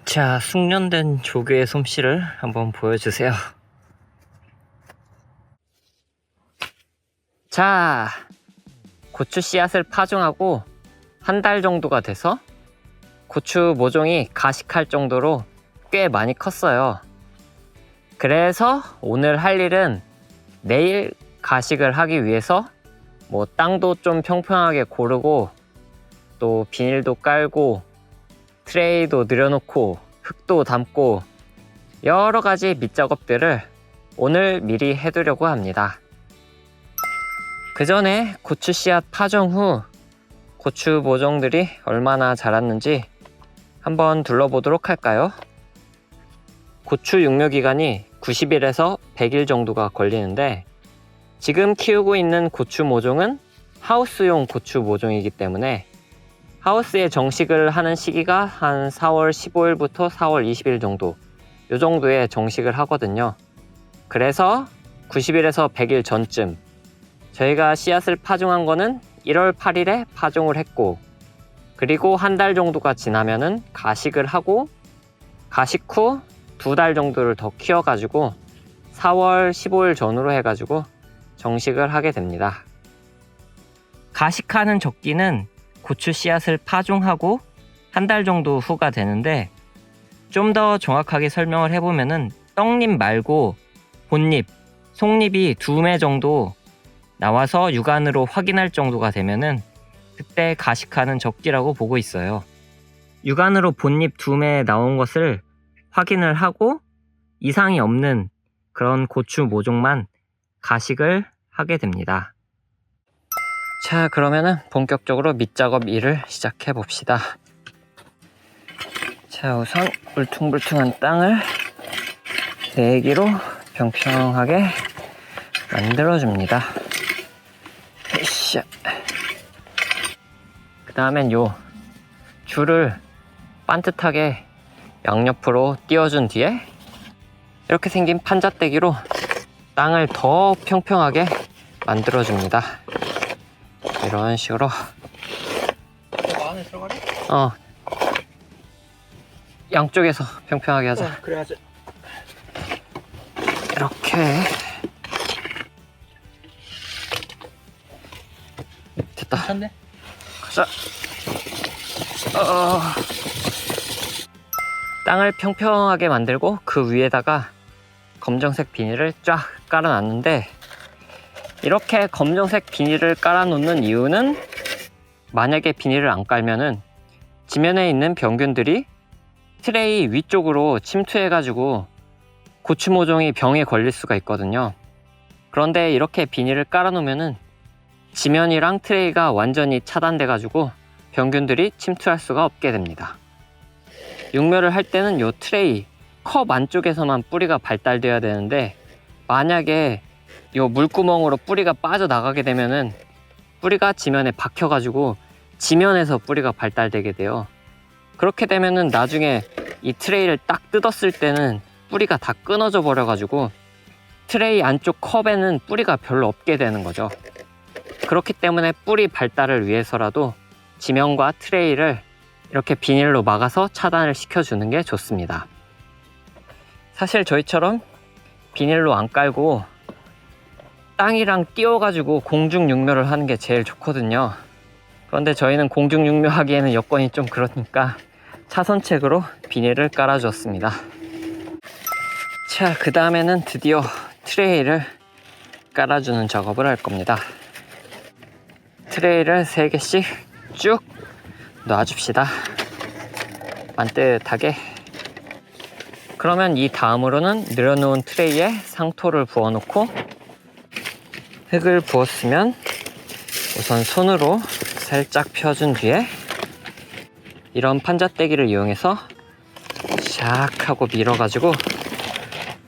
자, 숙련된 조교의 솜씨를 한번 보여주세요. 자, 고추 씨앗을 파종하고 한 달 정도가 돼서 고추 모종이 가식할 정도로 꽤 많이 컸어요. 그래서 오늘 할 일은 내일 가식을 하기 위해서 땅도 좀 평평하게 고르고 또 비닐도 깔고 트레이도 늘여놓고 흙도 담고 여러 가지 밑작업들을 오늘 미리 해두려고 합니다. 그 전에 고추 씨앗 파종 후 고추 모종들이 얼마나 자랐는지 한번 둘러보도록 할까요? 고추 육묘 기간이 90일에서 100일 정도가 걸리는데 지금 키우고 있는 고추 모종은 하우스용 고추 모종이기 때문에 하우스에 정식을 하는 시기가 한 4월 15일부터 4월 20일 정도, 이 정도에 정식을 하거든요. 그래서 90일에서 100일 전쯤 저희가 씨앗을 파종한 거는 1월 8일에 파종을 했고, 그리고 한 달 정도가 지나면은 가식을 하고 가식 후 2달 정도를 더 키워가지고 4월 15일 전후로 해가지고 정식을 하게 됩니다. 가식하는 적기는 고추 씨앗을 파종하고 한 달 정도 후가 되는데, 좀 더 정확하게 설명을 해보면은 떡잎 말고 본잎, 속잎이 2매 정도 나와서 육안으로 확인할 정도가 되면은 그때 가식하는 적기라고 보고 있어요. 육안으로 본잎 2매 나온 것을 확인을 하고 이상이 없는 그런 고추 모종만 가식을 하게 됩니다. 자, 그러면은 본격적으로 밑작업 일을 시작해 봅시다. 자, 우선 울퉁불퉁한 땅을 내기로 평평하게 만들어 줍니다. 그 다음엔 요 줄을 반듯하게 양옆으로 띄워준 뒤에 이렇게 생긴 판자떼기로 땅을 더 평평하게 만들어 줍니다. 이런 식으로. 안에 들어가네? 양쪽에서 평평하게 하자. 그래야지. 이렇게 됐다. 괜찮네. 가자. 땅을 평평하게 만들고 그 위에다가 검정색 비닐을 쫙 깔아놨는데, 이렇게 검정색 비닐을 깔아놓는 이유는 만약에 비닐을 안 깔면은 지면에 있는 병균들이 트레이 위쪽으로 침투해가지고 고추 모종이 병에 걸릴 수가 있거든요. 그런데 이렇게 비닐을 깔아놓으면은 지면이랑 트레이가 완전히 차단돼가지고 병균들이 침투할 수가 없게 됩니다. 육묘를 할 때는 요 트레이 컵 안쪽에서만 뿌리가 발달돼야 되는데, 만약에 요 물구멍으로 뿌리가 빠져나가게 되면은 뿌리가 지면에 박혀가지고 지면에서 뿌리가 발달되게 돼요. 그렇게 되면은 나중에 이 트레이를 딱 뜯었을 때는 뿌리가 다 끊어져 버려가지고 트레이 안쪽 컵에는 뿌리가 별로 없게 되는 거죠. 그렇기 때문에 뿌리 발달을 위해서라도 지면과 트레이를 이렇게 비닐로 막아서 차단을 시켜주는 게 좋습니다. 사실 저희처럼 비닐로 안 깔고 땅이랑 띄워가지고 공중육묘를 하는 게 제일 좋거든요. 그런데 저희는 공중육묘 하기에는 여건이 좀 그러니까 차선책으로 비닐을 깔아주었습니다. 자, 그 다음에는 드디어 트레이를 깔아주는 작업을 할 겁니다. 트레이를 3개씩 쭉 놔줍시다. 반듯하게. 그러면 이 다음으로는 늘어놓은 트레이에 상토를 부어놓고 흙을 부었으면 우선 손으로 살짝 펴준 뒤에 이런 판자떼기를 이용해서 샥 하고 밀어가지고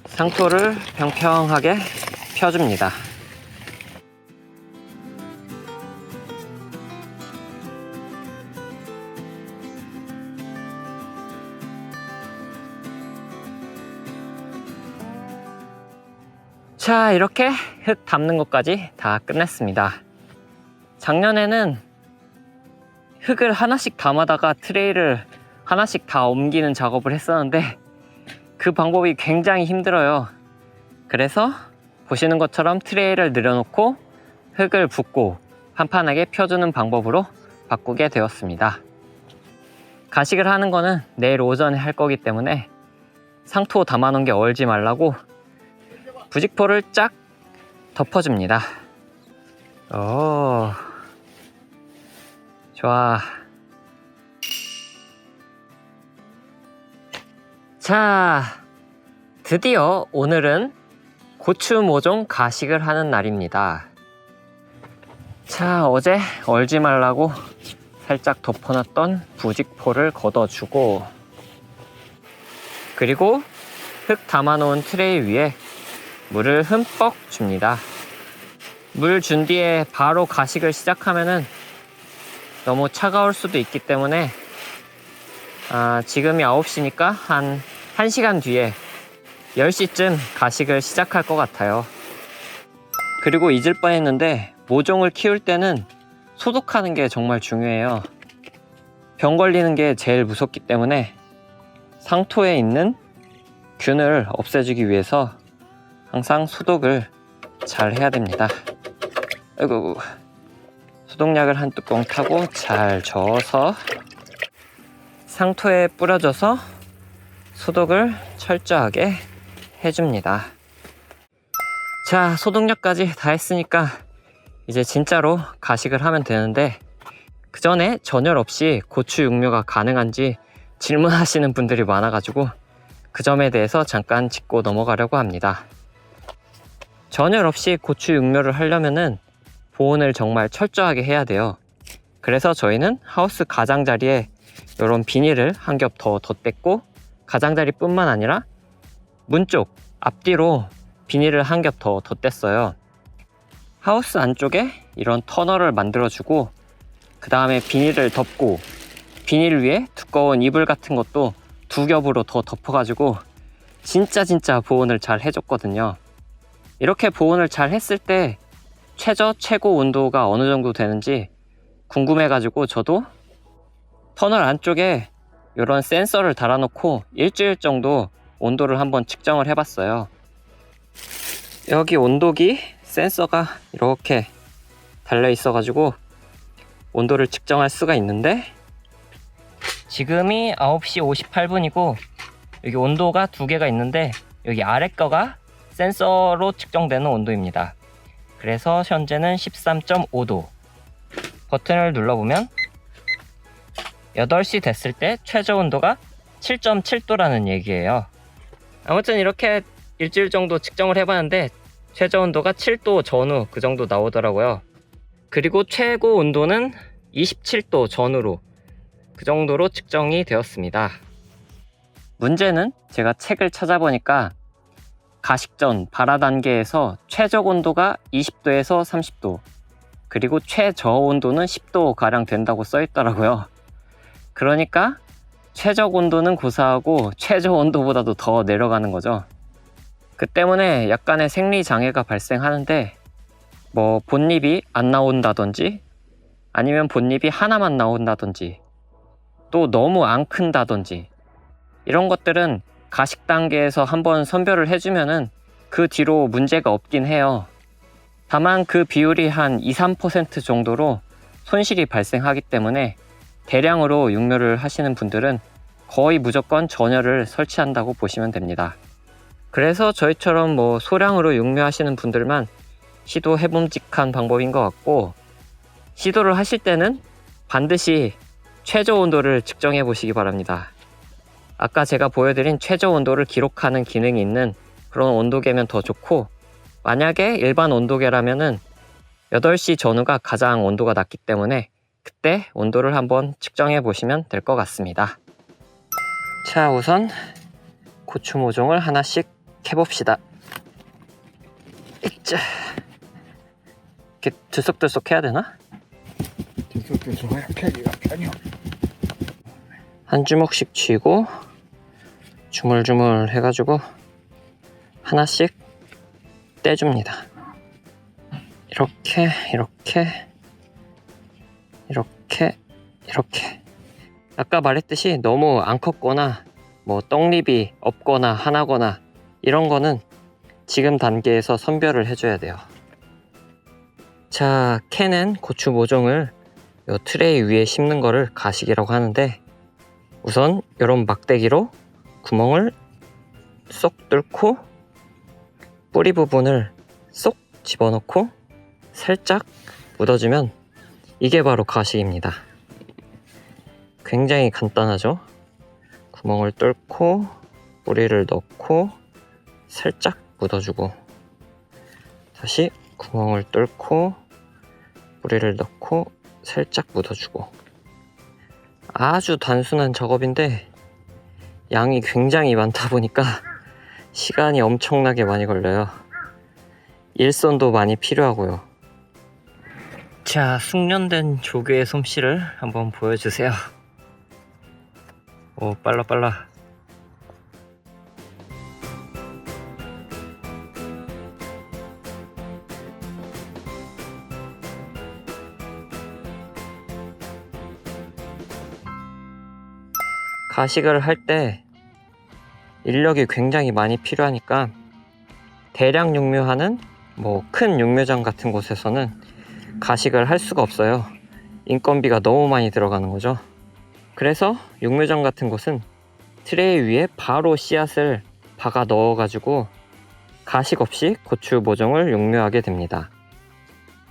상토를 평평하게 펴줍니다. 자, 이렇게 흙 담는 것까지 다 끝냈습니다. 작년에는 흙을 하나씩 담아다가 트레이를 하나씩 다 옮기는 작업을 했었는데 그 방법이 굉장히 힘들어요. 그래서 보시는 것처럼 트레이를 늘여놓고 흙을 붓고 판판하게 펴주는 방법으로 바꾸게 되었습니다. 가식을 하는 거는 내일 오전에 할 거기 때문에 상토 담아놓은 게 얼지 말라고 부직포를 쫙 덮어줍니다. 오, 좋아. 자, 드디어 오늘은 고추 모종 가식을 하는 날입니다. 자, 어제 얼지 말라고 살짝 덮어놨던 부직포를 걷어주고, 그리고 흙 담아놓은 트레이 위에 물을 흠뻑 줍니다. 물 준 뒤에 바로 가식을 시작하면은 너무 차가울 수도 있기 때문에 지금이 9시니까 한 1시간 뒤에 10시쯤 가식을 시작할 것 같아요. 그리고 잊을 뻔했는데 모종을 키울 때는 소독하는 게 정말 중요해요. 병 걸리는 게 제일 무섭기 때문에 상토에 있는 균을 없애주기 위해서 항상 소독을 잘 해야 됩니다. 아이고, 소독약을 한 뚜껑 타고 잘 저어서 상토에 뿌려줘서 소독을 철저하게 해줍니다. 자, 소독약까지 다 했으니까 이제 진짜로 가식을 하면 되는데, 그 전에 전열 없이 고추 육묘가 가능한지 질문하시는 분들이 많아가지고 그 점에 대해서 잠깐 짚고 넘어가려고 합니다. 전열 없이 고추 육묘를 하려면은 보온을 정말 철저하게 해야 돼요. 그래서 저희는 하우스 가장자리에 이런 비닐을 한 겹 더 덧댔고, 가장자리 뿐만 아니라 문 쪽 앞뒤로 비닐을 한 겹 더 덧댔어요. 하우스 안쪽에 이런 터널을 만들어주고, 그 다음에 비닐을 덮고, 비닐 위에 두꺼운 이불 같은 것도 2겹으로 더 덮어가지고 진짜 보온을 잘 해줬거든요. 이렇게 보온을 잘 했을 때 최고 온도가 어느 정도 되는지 궁금해가지고 저도 터널 안쪽에 이런 센서를 달아놓고 일주일 정도 온도를 한번 측정을 해봤어요. 여기 온도기 센서가 이렇게 달려 있어가지고 온도를 측정할 수가 있는데, 지금이 9시 58분이고 여기 온도가 2개가 있는데 여기 아래 거가 센서로 측정되는 온도입니다. 그래서 현재는 13.5도. 버튼을 눌러보면 8시 됐을 때 최저 온도가 7.7도라는 얘기예요. 아무튼 이렇게 일주일 정도 측정을 해봤는데 최저 온도가 7도 전후 그 정도 나오더라고요. 그리고 최고 온도는 27도 전후로 그 정도로 측정이 되었습니다. 문제는 제가 책을 찾아보니까 가식 전 발화 단계에서 최적 온도가 20도에서 30도, 그리고 최저 온도는 10도 가량 된다고 써 있더라고요. 그러니까 최적 온도는 고사하고 최저 온도보다도 더 내려가는 거죠. 그 때문에 약간의 생리 장애가 발생하는데, 뭐 본잎이 안 나온다든지 아니면 본잎이 하나만 나온다든지 또 너무 안 큰다든지 이런 것들은 가식 단계에서 한번 선별을 해주면은 그 뒤로 문제가 없긴 해요. 다만 그 비율이 한 2-3% 정도로 손실이 발생하기 때문에 대량으로 육묘를 하시는 분들은 거의 무조건 전열을 설치한다고 보시면 됩니다. 그래서 저희처럼 뭐 소량으로 육묘하시는 분들만 시도해봄직한 방법인 것 같고, 시도를 하실 때는 반드시 최저 온도를 측정해 보시기 바랍니다. 아까 제가 보여드린 최저 온도를 기록하는 기능이 있는 그런 온도계면 더 좋고, 만약에 일반 온도계라면은 8시 전후가 가장 온도가 낮기 때문에 그때 온도를 한번 측정해 보시면 될 것 같습니다. 자, 우선 고추 모종을 하나씩 캐봅시다. 이렇게 들썩들썩 해야 되나? 들썩들썩해야 캐기가 편해요. 한 주먹씩 쥐고 주물주물 해가지고 하나씩 떼줍니다. 이렇게 아까 말했듯이 너무 안 컸거나 뭐 떡잎이 없거나 하나거나 이런 거는 지금 단계에서 선별을 해줘야 돼요. 자, 캐낸 고추 모종을 요 트레이 위에 심는 거를 가식이라고 하는데, 우선 이런 막대기로 구멍을 쏙 뚫고 뿌리 부분을 쏙 집어넣고 살짝 묻어주면 이게 바로 가식입니다. 굉장히 간단하죠? 구멍을 뚫고 뿌리를 넣고 살짝 묻어주고, 다시 구멍을 뚫고 뿌리를 넣고 살짝 묻어주고. 아주 단순한 작업인데 양이 굉장히 많다 보니까 시간이 엄청나게 많이 걸려요. 일손도 많이 필요하고요. 자, 숙련된 조교의 솜씨를 한번 보여주세요. 오, 빨라. 가식을 할 때 인력이 굉장히 많이 필요하니까 대량 육묘하는 뭐 큰 육묘장 같은 곳에서는 가식을 할 수가 없어요. 인건비가 너무 많이 들어가는 거죠. 그래서 육묘장 같은 곳은 트레이 위에 바로 씨앗을 박아 넣어 가지고 가식 없이 고추 모종을 육묘하게 됩니다.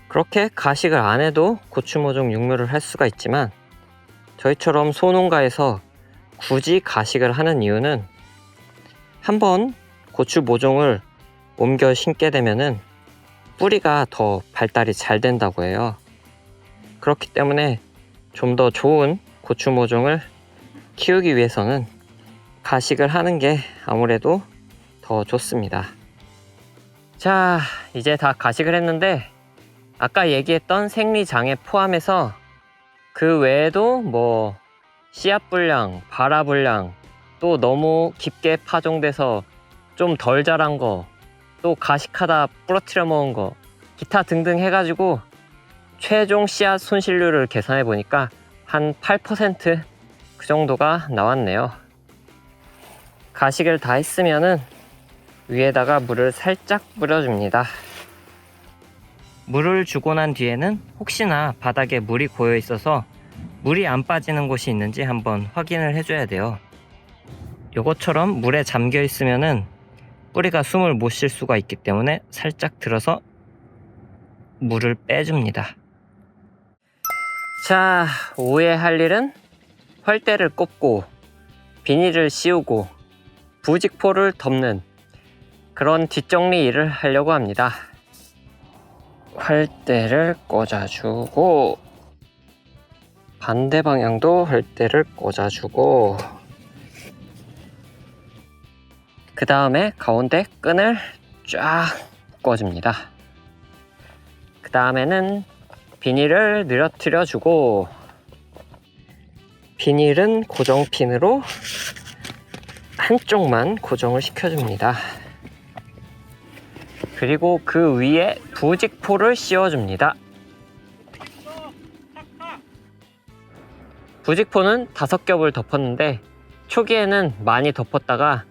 그렇게 가식을 안 해도 고추 모종 육묘를 할 수가 있지만, 저희처럼 소농가에서 굳이 가식을 하는 이유는 한번 고추 모종을 옮겨 심게 되면은 뿌리가 더 발달이 잘 된다고 해요. 그렇기 때문에 좀 더 좋은 고추 모종을 키우기 위해서는 가식을 하는 게 아무래도 더 좋습니다. 자, 이제 다 가식을 했는데, 아까 얘기했던 생리장애 포함해서 그 외에도 뭐 씨앗 불량, 발화 불량, 또 너무 깊게 파종돼서 좀 덜 자란 거, 또 가식하다 부러뜨려 먹은 거, 기타 등등 해가지고 최종 씨앗 손실률을 계산해 보니까 한 8% 그 정도가 나왔네요. 가식을 다 했으면은 위에다가 물을 살짝 뿌려줍니다. 물을 주고 난 뒤에는 혹시나 바닥에 물이 고여 있어서 물이 안 빠지는 곳이 있는지 한번 확인을 해줘야 돼요. 요것처럼 물에 잠겨 있으면은 뿌리가 숨을 못 쉴 수가 있기 때문에 살짝 들어서 물을 빼줍니다. 자, 오후에 할 일은 활대를 꼽고 비닐을 씌우고 부직포를 덮는 그런 뒷정리 일을 하려고 합니다. 활대를 꽂아주고 반대 방향도 활대를 꽂아주고, 그 다음에 가운데 끈을 쫙 묶어줍니다. 그 다음에는 비닐을 늘어뜨려 주고, 비닐은 고정핀으로 한쪽만 고정을 시켜줍니다. 그리고 그 위에 부직포를 씌워줍니다. 부직포는 5겹을 덮었는데 초기에는 많이 덮었다가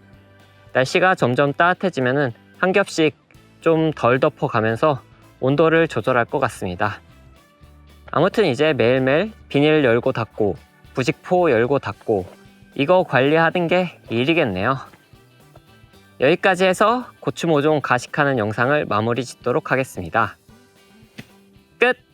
날씨가 점점 따뜻해지면은 한 겹씩 좀 덜 덮어가면서 온도를 조절할 것 같습니다. 아무튼 이제 매일매일 비닐 열고 닫고 부직포 열고 닫고 이거 관리하는 게 일이겠네요. 여기까지 해서 고추 모종 가식하는 영상을 마무리 짓도록 하겠습니다. 끝!